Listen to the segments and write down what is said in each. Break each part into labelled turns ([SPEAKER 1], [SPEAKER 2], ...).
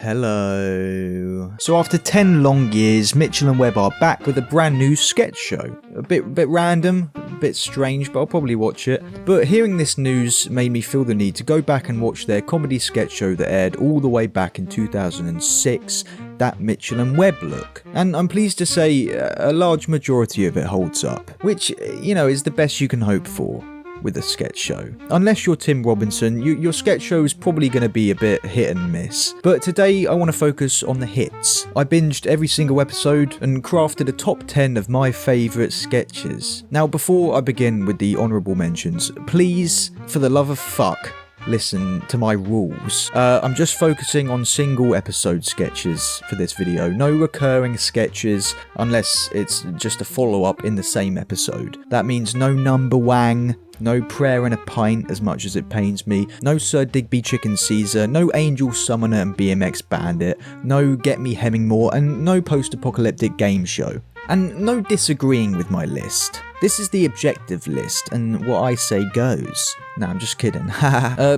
[SPEAKER 1] Hello. So after 10 long years, Mitchell and Webb are back with a brand new sketch show. A bit random, a bit strange, but I'll probably watch it. But hearing this news made me feel the need to go back and watch their comedy sketch show that aired all the way back in 2006, That Mitchell and Webb Look. And I'm pleased to say a large majority of it holds up, which, you know, is the best you can hope for with a sketch show. Unless you're Tim Robinson, your sketch show is probably going to be a bit hit and miss. But today I want to focus on the hits. I binged every single episode and crafted a top 10 of my favourite sketches. Now before I begin with the honourable mentions, please, for the love of fuck, listen to my rules. I'm just focusing on single episode sketches for this video. No recurring sketches unless it's just a follow-up in the same episode. That means no number wang, no prayer and a pint as much as it pains me, no Sir Digby Chicken Caesar, no Angel Summoner and BMX Bandit, no Get Me Hemmingmore, and no post-apocalyptic game show. And no disagreeing with my list. This is the objective list, and what I say goes. No, I'm just kidding.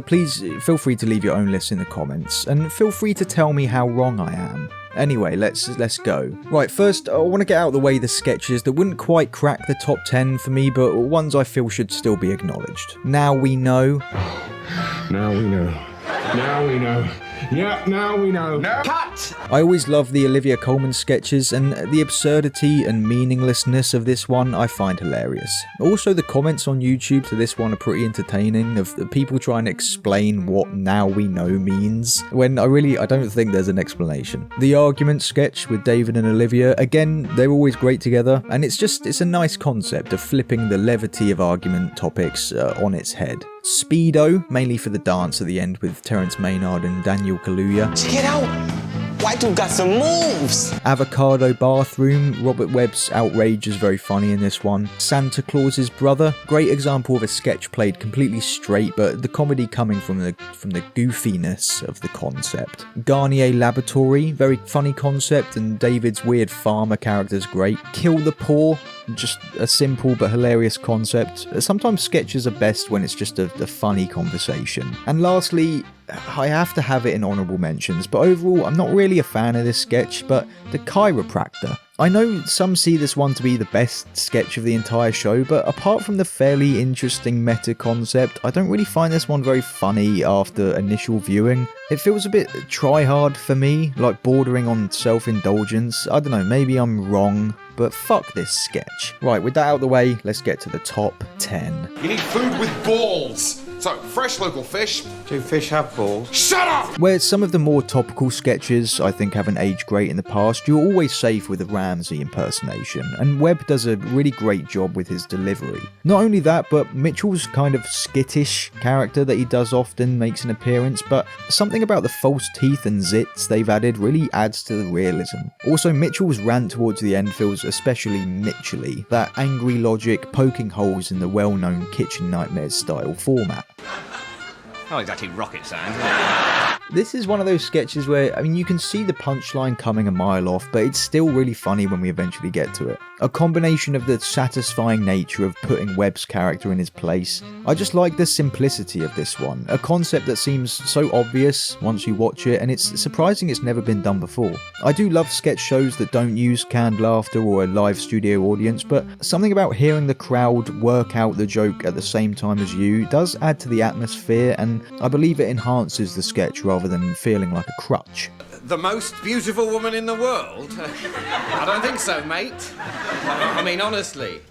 [SPEAKER 1] Please feel free to leave your own list in the comments, and feel free to tell me how wrong I am. Anyway, let's go. Right, first I want to get out of the way the sketches that wouldn't quite crack the top 10 for me, but ones I feel should still be acknowledged. Now we know.
[SPEAKER 2] Now we know. Now we know. Yeah, now we know. No.
[SPEAKER 1] Cut! I always love the Olivia Colman sketches, and the absurdity and meaninglessness of this one I find hilarious. Also, the comments on YouTube to this one are pretty entertaining, of the people trying to explain what now we know means, when I don't think there's an explanation. The argument sketch with David and Olivia, again, they're always great together, and it's a nice concept of flipping the levity of argument topics on its head. Speedo, mainly for the dance at the end with Terence Maynard and Daniel Kaluuya.
[SPEAKER 3] Check it out! White Dude got some moves!
[SPEAKER 1] Avocado Bathroom, Robert Webb's outrage is very funny in this one. Santa Claus's Brother, great example of a sketch played completely straight, but the comedy coming from the goofiness of the concept. Garnier Laboratory, very funny concept, and David's weird farmer character's great. Kill the Poor, just a simple but hilarious concept. Sometimes sketches are best when it's just a funny conversation. And lastly, I have to have it in honourable mentions, but overall I'm not really a fan of this sketch, but The Chiropractor. I know some see this one to be the best sketch of the entire show, but apart from the fairly interesting meta concept, I don't really find this one very funny after initial viewing. It feels a bit try-hard for me, like bordering on self-indulgence. I don't know, maybe I'm wrong, but fuck this sketch. Right, with that out of the way, let's get to the top 10.
[SPEAKER 4] You need food with balls. So, fresh local fish.
[SPEAKER 3] Do fish have balls?
[SPEAKER 4] Shut up!
[SPEAKER 1] Where some of the more topical sketches I think haven't aged great in the past, you're always safe with a Ramsey impersonation, and Webb does a really great job with his delivery. Not only that, but Mitchell's kind of skittish character that he does often makes an appearance, but something about the false teeth and zits they've added really adds to the realism. Also, Mitchell's rant towards the end feels especially Mitchell-y, that angry logic poking holes in the well-known Kitchen Nightmares style format.
[SPEAKER 5] Not exactly rocket science, is it?
[SPEAKER 1] This is one of those sketches where, you can see the punchline coming a mile off, but it's still really funny when we eventually get to it. A combination of the satisfying nature of putting Webb's character in his place. I just like the simplicity of this one, a concept that seems so obvious once you watch it, and it's surprising it's never been done before. I do love sketch shows that don't use canned laughter or a live studio audience, but something about hearing the crowd work out the joke at the same time as you does add to the atmosphere, and I believe it enhances the sketch rather than feeling like a crutch.
[SPEAKER 5] The most beautiful woman in the world? I don't think so, mate. I mean, honestly.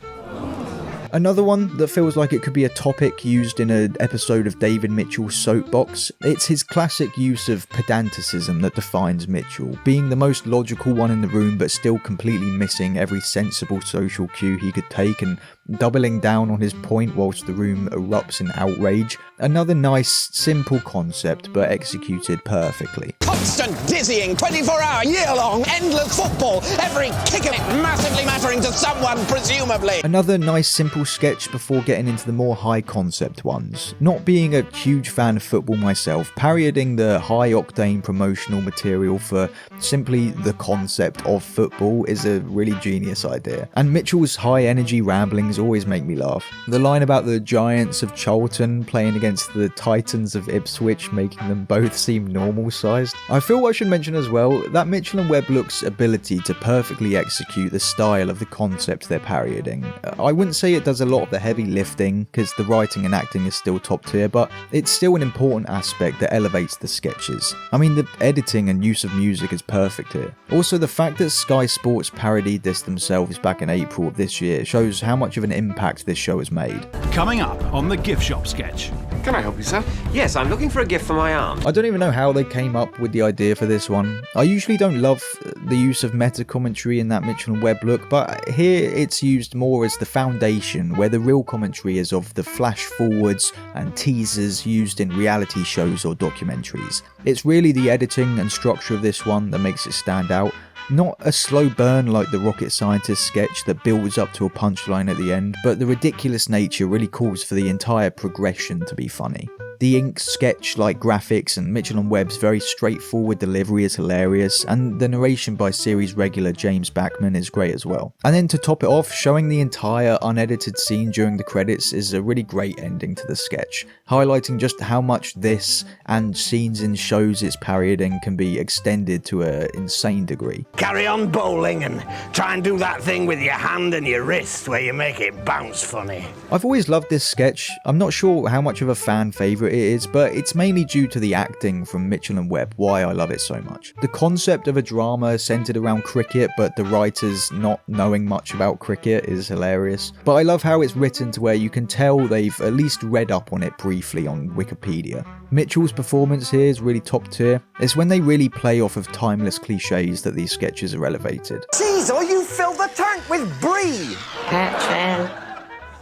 [SPEAKER 1] Another one that feels like it could be a topic used in an episode of David Mitchell's Soapbox. It's his classic use of pedanticism that defines Mitchell, being the most logical one in the room but still completely missing every sensible social cue he could take and doubling down on his point whilst the room erupts in outrage. Another nice, simple concept but executed perfectly.
[SPEAKER 3] Constant, dizzying, 24-hour, year-long, endless football, every kick of it massively mattering to someone, presumably.
[SPEAKER 1] Another nice, simple sketch before getting into the more high-concept ones. Not being a huge fan of football myself, parodying the high-octane promotional material for simply the concept of football is a really genius idea. And Mitchell's high-energy ramblings always make me laugh. The line about the Giants of Charlton playing against the Titans of Ipswich, making them both seem normal-sized. I feel I should mention as well that Mitchell and Webb look's ability to perfectly execute the style of the concept they're parodying. I wouldn't say it does a lot of the heavy lifting, because the writing and acting is still top tier, but it's still an important aspect that elevates the sketches. I mean, the editing and use of music is perfect here. Also, the fact that Sky Sports parodied this themselves back in April of this year shows how much of an impact this show has made.
[SPEAKER 6] Coming up on the gift shop sketch.
[SPEAKER 4] Can I help you, sir?
[SPEAKER 7] Yes, I'm looking for a gift for my aunt.
[SPEAKER 1] I don't even know how they came up with the idea for this one. I usually don't love the use of meta commentary in that Mitchell and Webb look, but here it's used more as the foundation, where the real commentary is of the flash forwards and teasers used in reality shows or documentaries. It's really the editing and structure of this one that makes it stand out. Not a slow burn like the rocket scientist sketch that builds up to a punchline at the end, but the ridiculous nature really calls for the entire progression to be funny. The ink sketch-like graphics and Mitchell and Webb's very straightforward delivery is hilarious, and the narration by series regular James Backman is great as well. And then to top it off, showing the entire unedited scene during the credits is a really great ending to the sketch, highlighting just how much this and scenes in shows it's parodying can be extended to an insane degree.
[SPEAKER 8] Carry on bowling and try and do that thing with your hand and your wrist where you make it bounce funny.
[SPEAKER 1] I've always loved this sketch. I'm not sure how much of a fan favourite it is, but it's mainly due to the acting from Mitchell and Webb why I love it so much. The concept of a drama centred around cricket, but the writers not knowing much about cricket is hilarious. But I love how it's written to where you can tell they've at least read up on it briefly on Wikipedia. Mitchell's performance here is really top tier. It's when they really play off of timeless cliches that these sketches are elevated.
[SPEAKER 8] Caesar, you filled the tank with brie!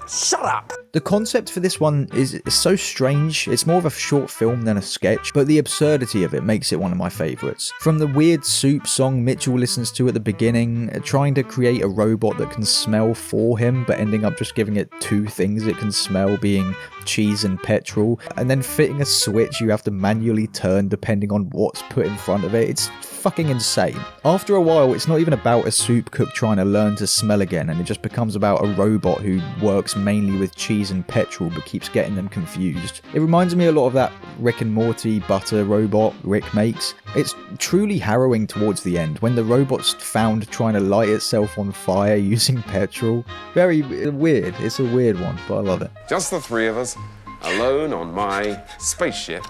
[SPEAKER 8] Shut up!
[SPEAKER 1] The concept for this one is so strange. It's more of a short film than a sketch, but the absurdity of it makes it one of my favourites. From the weird soup song Mitchell listens to at the beginning, trying to create a robot that can smell for him, but ending up just giving it two things it can smell, being cheese and petrol, and then fitting a switch you have to manually turn depending on what's put in front of it. It's fucking insane. After a while, it's not even about a soup cook trying to learn to smell again, and it just becomes about a robot who works mainly with cheese and petrol but keeps getting them confused. It reminds me a lot of that Rick and Morty butter robot Rick makes. It's truly harrowing towards the end when the robot's found trying to light itself on fire using petrol. Very weird. It's a weird one, but I love it.
[SPEAKER 4] Just the three of us, alone on my spaceship,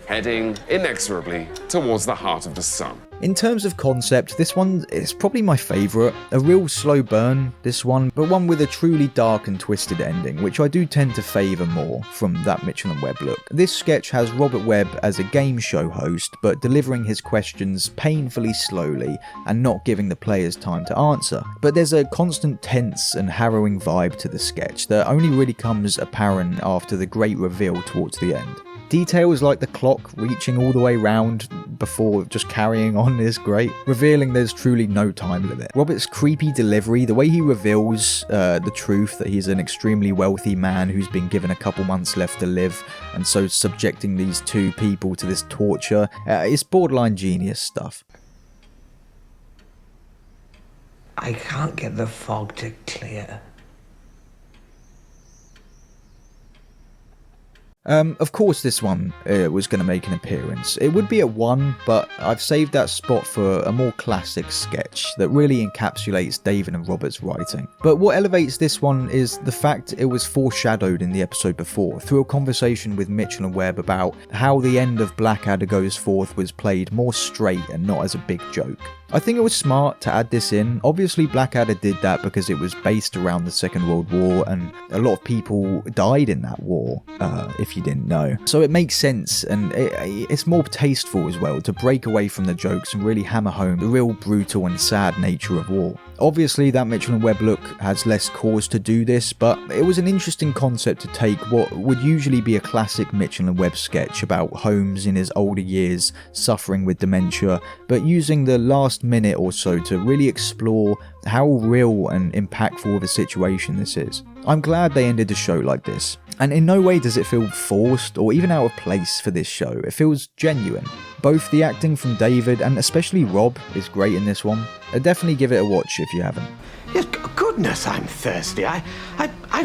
[SPEAKER 4] heading inexorably towards the heart of the sun.
[SPEAKER 1] In terms of concept, this one is probably my favourite. A real slow burn, this one, but one with a truly dark and twisted ending, which I do tend to favour more from that Mitchell and Webb look. This sketch has Robert Webb as a game show host, but delivering his questions painfully slowly and not giving the players time to answer. But there's a constant tense and harrowing vibe to the sketch that only really comes apparent after the great reveal towards the end. Details like the clock reaching all the way round before just carrying on is great, revealing there's truly no time limit. Robert's creepy delivery, the way he reveals the truth that he's an extremely wealthy man who's been given a couple months left to live, and so subjecting these two people to this torture, is borderline genius stuff.
[SPEAKER 8] I can't get the fog to clear.
[SPEAKER 1] Of course this one was going to make an appearance. It would be at 1, but I've saved that spot for a more classic sketch that really encapsulates David and Robert's writing. But what elevates this one is the fact it was foreshadowed in the episode before through a conversation with Mitchell and Webb about how the end of Blackadder Goes Forth was played more straight and not as a big joke. I think it was smart to add this in. Obviously Blackadder did that because it was based around the Second World War and a lot of people died in that war, if you didn't know. So it makes sense, and it's more tasteful as well to break away from the jokes and really hammer home the real brutal and sad nature of war. Obviously that Mitchell and Webb look has less cause to do this, but it was an interesting concept to take what would usually be a classic Mitchell and Webb sketch about Holmes in his older years suffering with dementia, but using the last minute or so to really explore how real and impactful of a situation this is. I'm glad they ended the show like this, and in no way does it feel forced or even out of place for this show. It feels genuine. Both the acting from David and especially Rob is great in this one. Definitely give it a watch if you haven't.
[SPEAKER 8] Yes, goodness, I'm thirsty. I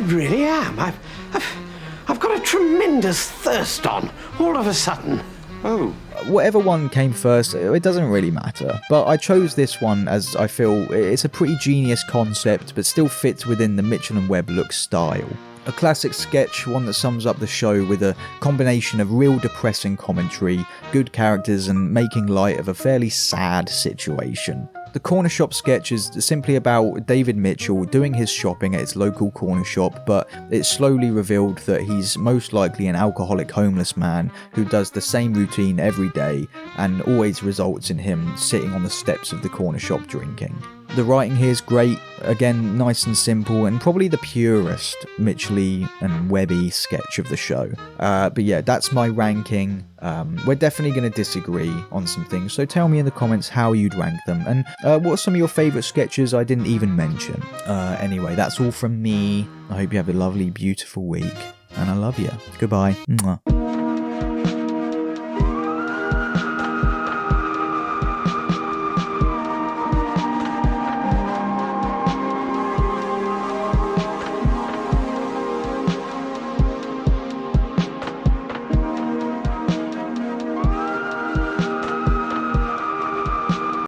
[SPEAKER 8] really am. I've got a tremendous thirst on all of a sudden.
[SPEAKER 7] Oh.
[SPEAKER 1] Whatever one came first, it doesn't really matter. But I chose this one as I feel it's a pretty genius concept, but still fits within the Mitchell & Webb look style. A classic sketch, one that sums up the show with a combination of real depressing commentary, good characters, and making light of a fairly sad situation. The corner shop sketch is simply about David Mitchell doing his shopping at his local corner shop, but it's slowly revealed that he's most likely an alcoholic homeless man who does the same routine every day and always results in him sitting on the steps of the corner shop drinking. The writing here is great, again nice and simple, and probably the purest Mitchell and Webby sketch of the show. But yeah, that's my ranking. We're definitely going to disagree on some things, so tell me in the comments how you'd rank them, and what are some of your favourite sketches I didn't even mention. Anyway, that's all from me. I hope you have a lovely, beautiful week, and I love you. Goodbye. Mwah.